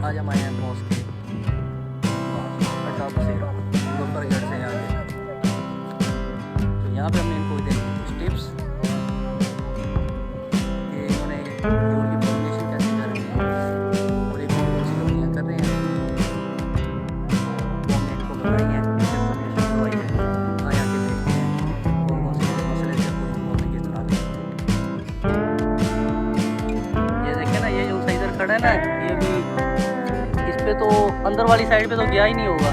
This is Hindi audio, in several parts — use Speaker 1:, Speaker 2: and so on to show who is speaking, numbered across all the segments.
Speaker 1: आज हम आए हैं मॉस्क के टॉप से दोपहरगढ़ से आगे। तो यहाँ पे हमने इनको देखे कुछ टिप्स कि इन्होंने जोड़ की फॉर्मेशन कैसे करनी है और एक कौन सी दवाइयाँ कर रहे हैं, हमने इनको बताई है, इन्फॉर्मेशन दवाई है। आए आके देखते हैं कौन कौन से मसले से बोलने की तरह। ये देखे ना, ये जो साइजर खड़ा है ना, ये भी इस पे तो अंदर वाली साइड पे तो गया ही नहीं होगा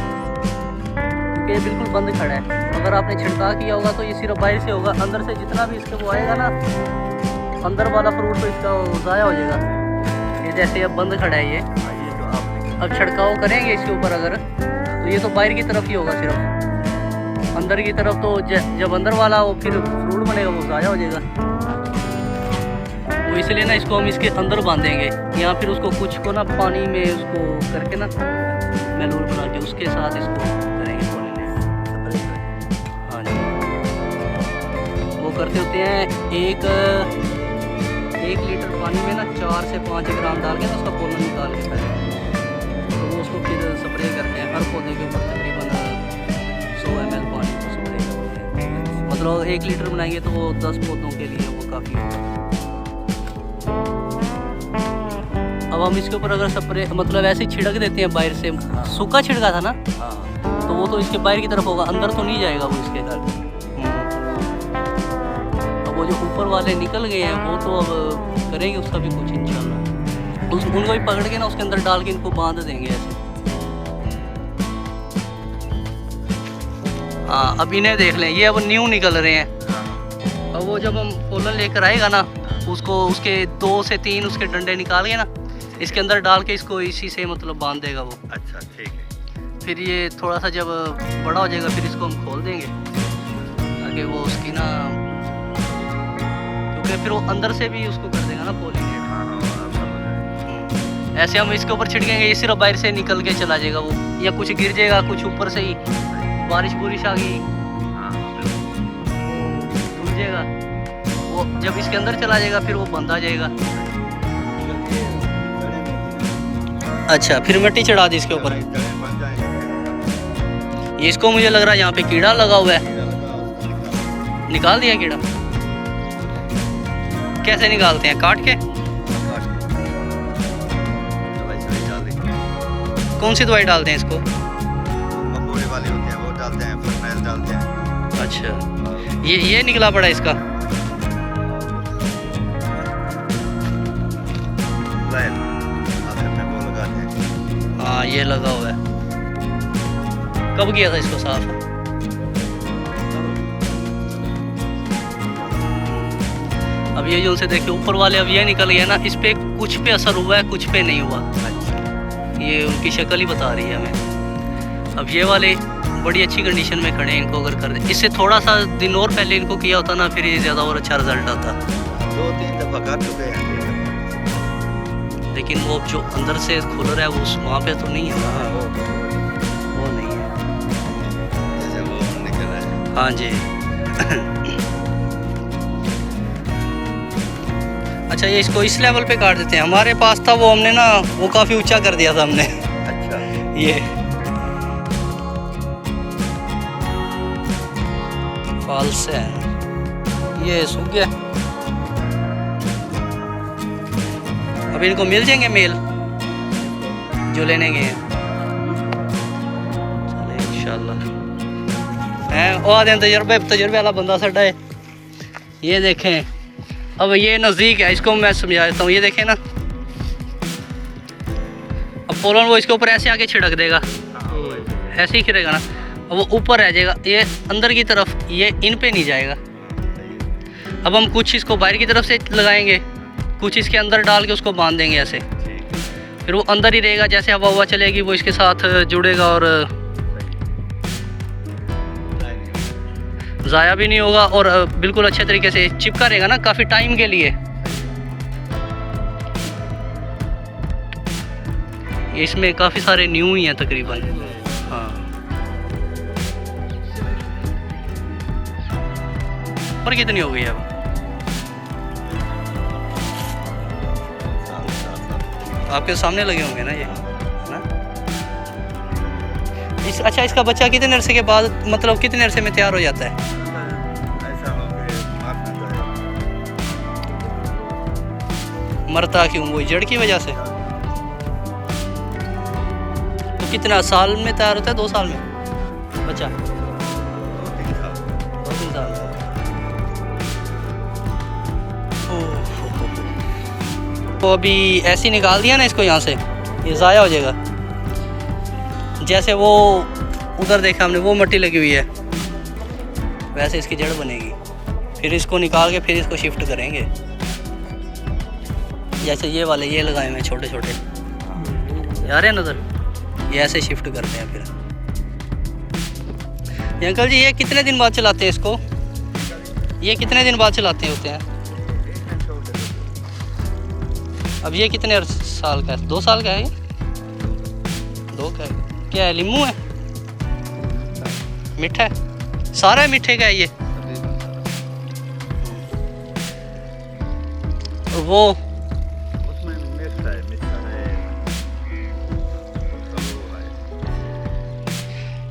Speaker 1: क्योंकि ये बिल्कुल बंद खड़ा है। अगर आपने छिड़काव किया होगा तो ये सिर्फ बाहर से होगा, अंदर से जितना भी इसके वो आएगा ना, अंदर वाला फ्रूट तो इसका ज़ाया हो जाएगा। ये जैसे अब बंद खड़ा है ये जो आप अब छिड़काव करेंगे इसके ऊपर अगर, तो ये तो बाहर की तरफ ही होगा सिर्फ, अंदर की तरफ तो जब अंदर वाला वो फिर फ्रूट बनेगा वो ज़ाया हो जाएगा। तो इसलिए ना इसको हम इसके अंदर बांधेंगे या फिर उसको कुछ को ना पानी में उसको करके ना मेलूर बना के उसके साथ इसको करेंगे पॉलिनेट। हाँ जी, वो करते होते हैं एक लीटर पानी में ना 4 से 5 ग्राम डाल के ना उसका पोलन निकाल के करें। तो वो उसको फिर स्प्रे करते हैं हर पौधे के ऊपर तकरीबन 100 ml पानी को स्प्रे करते हैं। मतलब 1 लीटर बनाएंगे तो वो 10 पौधों के लिए वो काफ़ी होगा। अब हम इसके ऊपर अगर स्प्रे मतलब ऐसे छिड़क देते हैं बाहर से, सूखा छिड़का था ना, तो वो तो इसके बाहर की तरफ होगा, अंदर तो नहीं जाएगा वो इसके घर। अब वो जो ऊपर वाले निकल गए हैं वो तो अब करेंगे उसका भी कुछ इंशाल्लाह। उनको भी पकड़ के ना उसके अंदर डाल के इनको बांध देंगे ऐसे। हाँ, अब इन्हें देख लें, ये अब न्यू निकल रहे हैं। अब वो जब हम पोलन लेकर आएगा ना, उसको उसके 2 से 3 उसके डंडे निकाल के ना इसके अंदर डाल के इसको इसी से मतलब बांध देगा वो।
Speaker 2: अच्छा, ठीक है।
Speaker 1: फिर ये थोड़ा सा जब बड़ा हो जाएगा फिर इसको हम खोल देंगे ताकि वो उसकी ना, क्योंकि फिर वो अंदर से भी उसको कर देगा ना पॉलिनेट। ऐसे हम इसके ऊपर छिड़केंगे ये सिर्फ बाहर से निकल के चला जाएगा वो, या कुछ गिर जाएगा, कुछ ऊपर से ही बारिश बुरिश आ गई टूट जाएगा वो, जब इसके अंदर चला जाएगा फिर वो बंद आ जाएगा। अच्छा, फिर मिट्टी चढ़ा दी इसके ऊपर। ये इसको मुझे लग रहा है यहाँ पे कीड़ा लगा हुआ है, निकाल दिया कीड़ा। कैसे निकालते हैं? काट के? कौन सी दवाई डालते हैं इसको?
Speaker 2: मकोड़े वाली होती है वो डालते हैं, फर्नेल डालते हैं।
Speaker 1: अच्छा, ये निकला पड़ा इसका। हाँ, ये लगा हुआ है। कब किया था इसको साफ? अब ये जो उनसे देखिए ऊपर वाले अब ये निकल गया ना, इस पे कुछ पे असर हुआ है कुछ पे नहीं हुआ। ये उनकी शक्ल ही बता रही है हमें। अब ये वाले बड़ी अच्छी कंडीशन में खड़े हैं, इनको अगर कर दे, इससे थोड़ा सा दिन और पहले इनको किया होता ना फिर ये ज़्यादा और अच्छा रिजल्ट आता।
Speaker 2: 2-3 दफ़ा कर चुके हैं,
Speaker 1: लेकिन वो जो अंदर से खुल रहा है वो वहाँ पे तो नहीं है ना, वो नहीं है
Speaker 2: जैसे वो निकल रहा है।
Speaker 1: हाँ जी। अच्छा, ये इसको इस लेवल पे काट देते हैं। हमारे पास था वो, हमने ना वो काफ़ी ऊंचा कर दिया था हमने।
Speaker 2: अच्छा,
Speaker 1: ये फॉल्स है, ये सूख गया। अब इनको मिल जाएंगे मेल जो लेने गए हैं, चले इंशाल्लाह। हैं वो आते तजुर्बे वाला बंदा साडा है। ये देखें, अब ये नज़दीक है, इसको मैं समझा देता हूँ। ये देखें ना, अब पोलन वो इसके ऊपर ऐसे आके छिड़क देगा, ऐसे ही छिड़ेगा ना, अब वो ऊपर रह जाएगा, ये अंदर की तरफ, ये इन पे नहीं जाएगा। अब हम कुछ इसको बाहर की तरफ से लगाएंगे, कुछ इसके अंदर डाल के उसको बांध देंगे ऐसे, फिर वो अंदर ही रहेगा। जैसे हवा हवा चलेगी वो इसके साथ जुड़ेगा और ज़ाया भी नहीं होगा और बिल्कुल अच्छे तरीके से चिपका रहेगा ना काफ़ी टाइम के लिए। इसमें काफ़ी सारे न्यू ही हैं तकरीबन। हाँ, पर कितनी हो गई अब? आपके सामने लगे होंगे ना ये। अच्छा, इसका बच्चा कितने अरसे के बाद, मतलब कितने अरसे में तैयार हो जाता है?
Speaker 2: ऐसा हो कि मार ना जाए।
Speaker 1: मरता क्यों? वो जड़ की वजह से? तो कितना साल में तैयार होता है? 2 साल में बच्चा?
Speaker 2: 2-3 साल।
Speaker 1: 2-3 साल। तो अभी ऐसे ही निकाल दिया ना इसको यहाँ से, ये ज़ाया हो जाएगा। जैसे वो उधर देखा हमने, वो मिट्टी लगी हुई है, वैसे इसकी जड़ बनेगी। फिर इसको निकाल के फिर इसको शिफ्ट करेंगे। जैसे ये वाले ये लगाए हुए हैं छोटे छोटे, यार है नज़र, ये ऐसे शिफ्ट करते हैं फिर। ये अंकल जी, ये कितने दिन बाद चलाते हैं इसको? ये कितने दिन बाद चलाते होते हैं? अब ये कितने साल का है? 2 साल का है ये? 2 का है। क्या है, लीमू है? मीठा है? सारा मीठे का है ये? वो
Speaker 2: उसमें मिक्स है, मीठा है, सब वो है।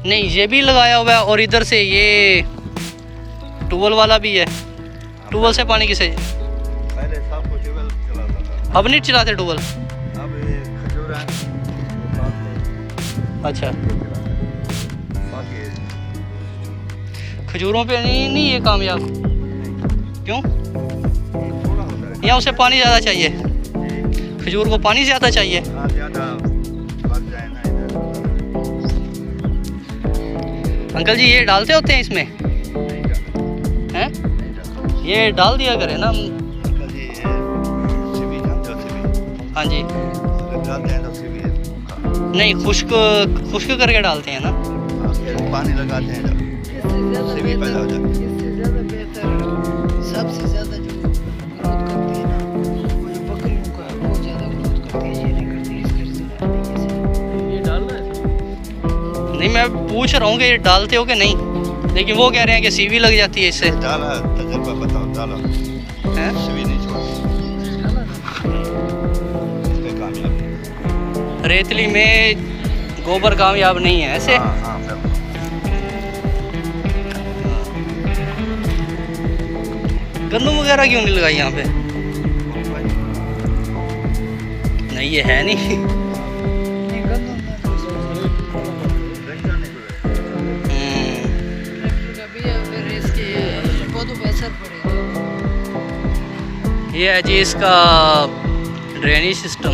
Speaker 1: नहीं, ये भी लगाया हुआ है और इधर से ये ट्यूबवेल वाला भी है। ट्यूबवेल से पानी किसे?
Speaker 2: पहले सब कुछ ट्यूबवेल चलाता था,
Speaker 1: अब नहीं चलाते ट्यूबवेल?
Speaker 2: अब ये खजूर है,
Speaker 1: अच्छा,
Speaker 2: बाकी
Speaker 1: खजूरों पे नहीं ये कामयाब? क्यों?
Speaker 2: थोड़ा होता है।
Speaker 1: या उसे पानी ज़्यादा चाहिए? खजूर को पानी ज़्यादा चाहिए?
Speaker 2: ज़्यादा लग जाए ना इधर।
Speaker 1: अंकल जी, ये डालते होते हैं इसमें?
Speaker 2: नहीं जाता,
Speaker 1: हैं?
Speaker 2: नहीं जाता।
Speaker 1: ये डाल दिया करें ना।
Speaker 2: अंकल जी, ये सीवी जानते हो, सीवी?
Speaker 1: हाँ जी।
Speaker 2: अगर डालते हैं तो सीवी
Speaker 1: नहीं, खुश्क करके डालते हैं ना।
Speaker 2: फिर पानी लगाते हैं जब सीवी पैदा हो जाती है।
Speaker 3: इससे ज़्यादा बेहतर, सबसे ज़्यादा जो ग्रोथ करती है ना, वो जो बकरियों का बहुत ज़्यादा ग्रोथ करती है, ये नहीं करती, इसके रिजल्ट नहीं है।
Speaker 1: ये डालना है? नहीं, मैं पूछ रहा हूँ कि ये डालते हो कि नहीं, लेकिन वो कह रहे हैं कि सीवी लग जाती है इससे।
Speaker 2: डाला, तजुर्बा बताओ, डालो।
Speaker 1: हैं?
Speaker 2: सीवी नहीं छोड़ती, इस पे कामयाब है।
Speaker 1: रेतली में गोबर कामयाब नहीं है ऐसे?
Speaker 2: हाँ हाँ, बिल्कुल।
Speaker 1: गंदम वगैरह क्यों नहीं लगाई यहाँ पे? नहीं, ये है नहीं।
Speaker 3: नहीं, गंदम में तो
Speaker 2: ट्रैक्टर नहीं गुजरता।
Speaker 3: ट्रैक्टर का भी है, फिर इसके पौधों पर असर पड़ेगा।
Speaker 1: ये है जी इसका ड्रेनेज सिस्टम।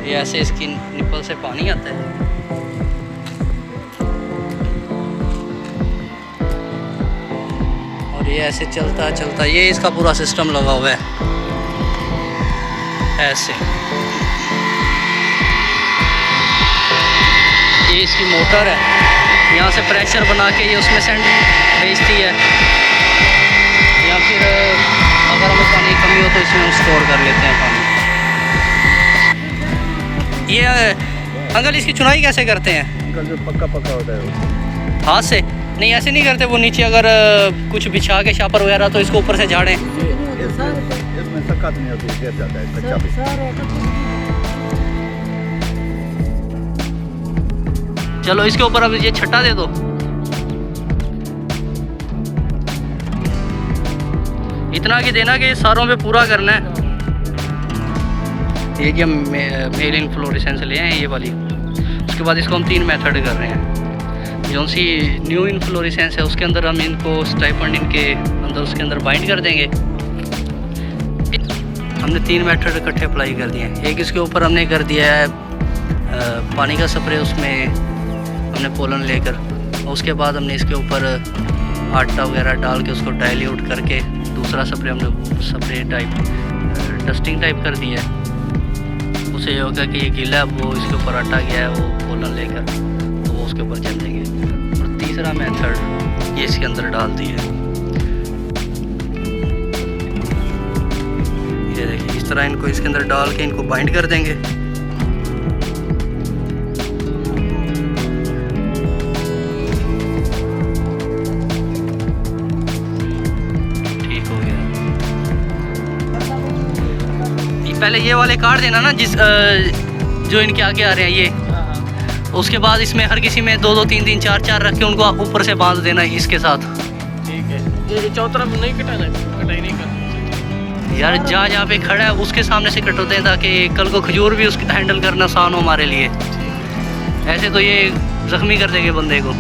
Speaker 1: ये ऐसे इसकी निप्पल से पानी आता है। और ये ऐसे चलता चलता, ये इसका पूरा सिस्टम लगा हुआ है ऐसे। ये इसकी मोटर है, यहाँ से प्रेशर बना के ये उसमें सेंड भेजती है, या फिर अगर हमें पानी की कमी हो तो इसमें हम स्टोर कर लेते हैं पानी। ये अंकल, इसकी चुनाई कैसे करते हैं?
Speaker 2: अंकल जो पक्का पक्का होता है वो।
Speaker 1: हाथ से? नहीं, ऐसे नहीं करते, वो नीचे अगर कुछ बिछा के शापर वगैरह तो इसको ऊपर से झाड़ें।
Speaker 2: इसमें सख्त नहीं होती, गिर जाता है कच्चा भी।
Speaker 1: चलो इसके ऊपर अब ये छट्टा दे दो। इतना कि देना कि सारों पे पूरा करना है। ये जो मेल इन्फ्लोरेसेंस ले हैं ये वाली, उसके बाद इसको हम 3 मेथड कर रहे हैं। जो सी न्यू इन्फ्लोरेसेंस है उसके अंदर हम इनको स्टाइपेंड इनके अंदर उसके अंदर बाइंड कर देंगे। हमने 3 मेथड इकट्ठे अप्लाई कर दिए हैं। एक इसके ऊपर हमने कर दिया है पानी का स्प्रे, उसमें हमने पोलन लेकर, और उसके बाद हमने इसके ऊपर आटा वगैरह डाल के उसको डाइल्यूट करके दूसरा स्प्रे हमने स्प्रे टाइप डस्टिंग टाइप कर दिया है। उसे ये होगा कि ये गीला, वो इसके ऊपर आटा गया है, वो पोलन लेकर तो वो उसके ऊपर जम देंगे। और तीसरा मेथड ये इसके अंदर डाल दिया है। ये देखिए, इस तरह इनको इसके अंदर डाल के इनको बाइंड कर देंगे। ठीक हो गया। पहले ये वाले काट देना ना, जिस जो इनके आगे आ रहे हैं ये, उसके बाद इसमें हर किसी में 2 2 3 3 4 4 रख के उनको ऊपर से बांध देना इसके साथ।
Speaker 4: ठीक है। ये चौतरा नहीं कटाना, कटाई नहीं करनी
Speaker 1: यार जहाँ जहाँ पे खड़ा है उसके सामने से कटोते हैं, ताकि कल को खजूर भी उसको हैंडल करना आसान हो हमारे लिए। ऐसे तो ये जख्मी कर देंगे बंदे को।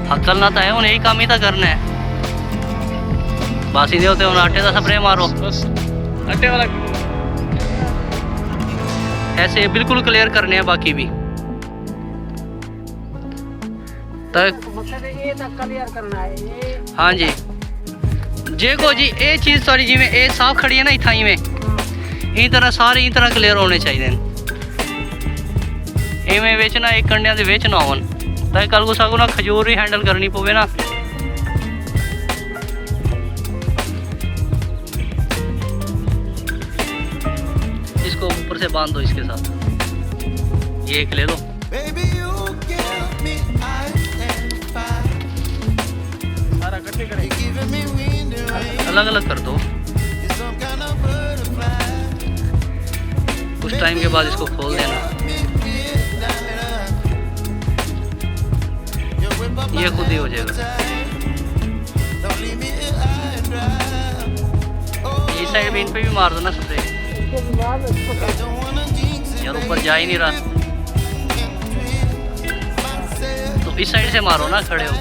Speaker 1: हाँ चलना तो है, उन्हें यही काम ही था करना है। बासी नहीं होते उन्हें आटे का स्प्रे मारो,
Speaker 4: बस आटे वाला।
Speaker 1: ऐसे बिल्कुल क्लियर करने हैं बाकी भी तक।
Speaker 3: क्लियर करना है ये।
Speaker 1: हाँ जी जे को जी ये चीज़ सारी जिमें ये साफ खड़ी है ना इथाई में, इन तरह सारे इन तरह क्लियर होने चाहिए। इवें बेचना एक कंडिया से बेचना होन, ताकि कल को सागो ना खजूर ही हैंडल करनी पवे ना। इसको ऊपर से बांध दो इसके साथ, ये एक ले लो।
Speaker 4: सारा इकट्ठे करेंगे।
Speaker 1: अलग अलग कर दो। कुछ टाइम के बाद इसको खोल देना, ये खुद ही हो जाएगा। ये साइड में इन पे भी मार दो ना स्प्रे, यार ऊपर जा ही नहीं रहा, तो इस साइड से मारो ना खड़े हो।